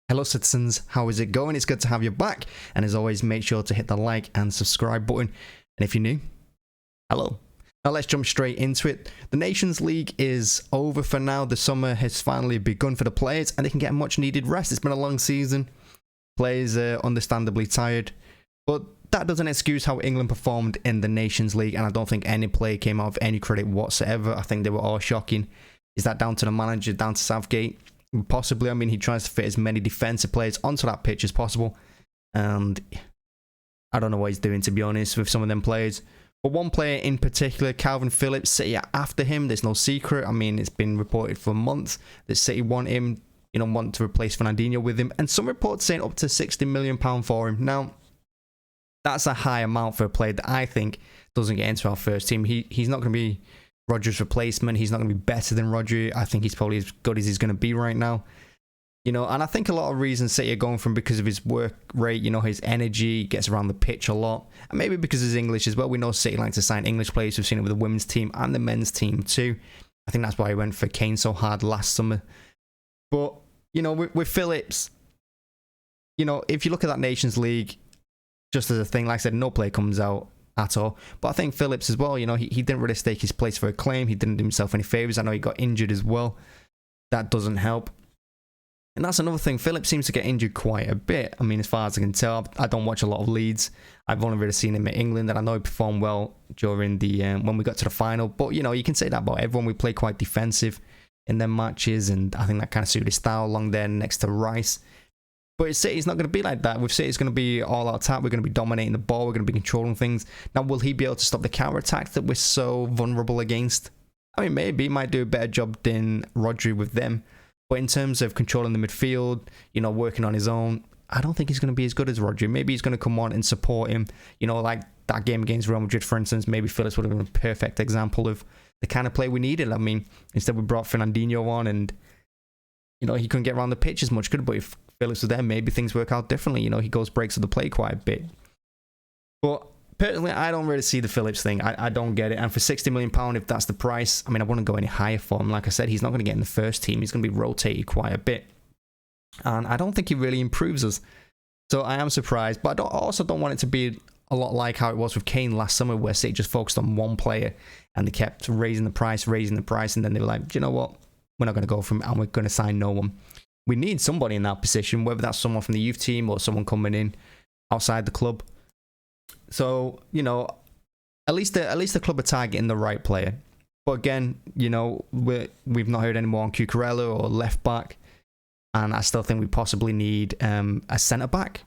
Hello citizens, how is it going? It's good to have you back, and as always, make sure to hit the like and subscribe button, and if you're new, hello. Now let's jump straight into it. The Nations League is over for now. The summer has finally begun for the players, and they can get a much needed rest. It's been a long season. Players are understandably tired, but that doesn't excuse how England performed in the Nations League, and I don't think any player came out of any credit whatsoever. I think they were all shocking. Is that down to the manager, down to Southgate? Possibly. I mean, he tries to fit as many defensive players onto that pitch as possible, and I don't know what he's doing, to be honest, with some of them players. But one player in particular, KalvinPhillips, City are after him. There's no secret. I mean, it's been reported for months that City want him, want to replace Fernandinho with him, and some reports saying up to £60 million for him. Now, that's a high amount for a player that I think doesn't get into our first team. He's not going to be Rodri's replacement. He's not going to be better than Rodri. I think he's probably as good as he's going to be right now. And I think a lot of reasons City are going for him because of his work rate, his energy, gets around the pitch a lot. And maybe because he's English as well. We know City like to sign English players. We've seen it with the women's team and the men's team too. I think that's why he went for Kane so hard last summer. But, with Phillips, if you look at that Nations League, just as a thing, like I said, no player comes out at all. But I think Phillips as well, he didn't really stake his place for a claim. He didn't do himself any favours. I know he got injured as well. That doesn't help. And that's another thing. Phillips seems to get injured quite a bit. I mean, as far as I can tell, I don't watch a lot of Leeds. I've only really seen him at England, and I know he performed well during the when we got to the final. But, you can say that about everyone. We play quite defensive in their matches, and I think that kind of suited his style along there next to Rice. But City's not going to be like that. With City, it's going to be all-out attack. We're going to be dominating the ball. We're going to be controlling things. Now, will he be able to stop the counter-attack that we're so vulnerable against? I mean, maybe he might do a better job than Rodri with them. But in terms of controlling the midfield, working on his own, I don't think he's going to be as good as Rodri. Maybe he's going to come on and support him. Like that game against Real Madrid, for instance, maybe Phillips would have been a perfect example of the kind of play we needed. I mean, instead we brought Fernandinho on and, he couldn't get around the pitch as much, could he? But if Phillips was there, maybe things work out differently. He goes breaks of the play quite a bit. But personally, I don't really see the Phillips thing. I don't get it. And for £60 million, if that's the price, I mean, I wouldn't go any higher for him. Like I said, he's not going to get in the first team. He's going to be rotated quite a bit. And I don't think he really improves us. So I am surprised. But I also don't want it to be a lot like how it was with Kane last summer, where City just focused on one player and they kept raising the price. And then they were like, do you know what? We're not going to go for him and we're going to sign no one. We need somebody in that position, whether that's someone from the youth team or someone coming in outside the club. So, at least the club are targeting the right player. But again, we've not heard any more on Cucurella or left back, and I still think we possibly need a centre back.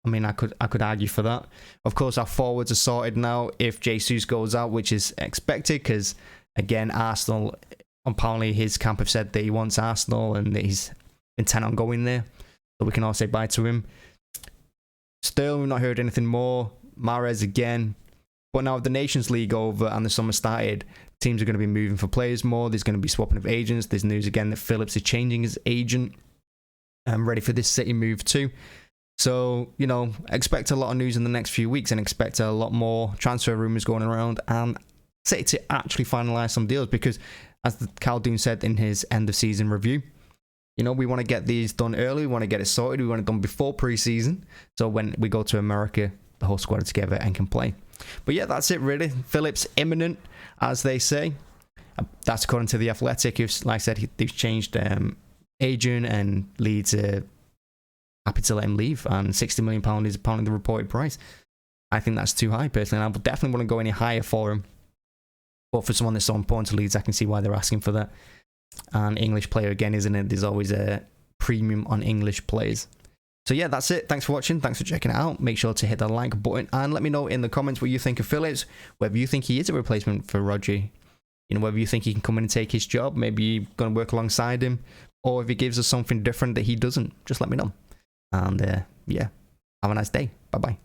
I mean, I could argue for that. Of course, our forwards are sorted now if Jesus goes out, which is expected, because again, Arsenal, apparently his camp have said that he wants Arsenal and that he's intent on going there, so we can all say bye to him. Still, we've not heard anything more. Mahrez again. But now with the Nations League over and the summer started, teams are going to be moving for players more. There's going to be swapping of agents. There's news again that Phillips is changing his agent. I'm ready for this City move too. So, expect a lot of news in the next few weeks and expect a lot more transfer rumours going around and City to actually finalise some deals, because as Khaldun said in his end of season review, we want to get these done early. We want to get it sorted. We want it done before pre-season. So when we go to America, the whole squad are together and can play. But yeah, that's it really. Phillips imminent, as they say. That's according to The Athletic. Like I said, they've changed agent, and Leeds are happy to let him leave. And £60 million is apparently the reported price. I think that's too high, personally. And I definitely wouldn't go any higher for him. But for someone that's so important to Leeds, I can see why they're asking for that. An English player again, isn't it? There's always a premium on English players. So yeah, that's it. Thanks for watching. Thanks for checking it out. Make sure to hit the like button and let me know in the comments what you think of Phillips, whether you think he is a replacement for Rodri, whether you think he can come in and take his job, maybe you're going to work alongside him, or if he gives us something different that he doesn't, just let me know. And yeah, have a nice day. Bye bye.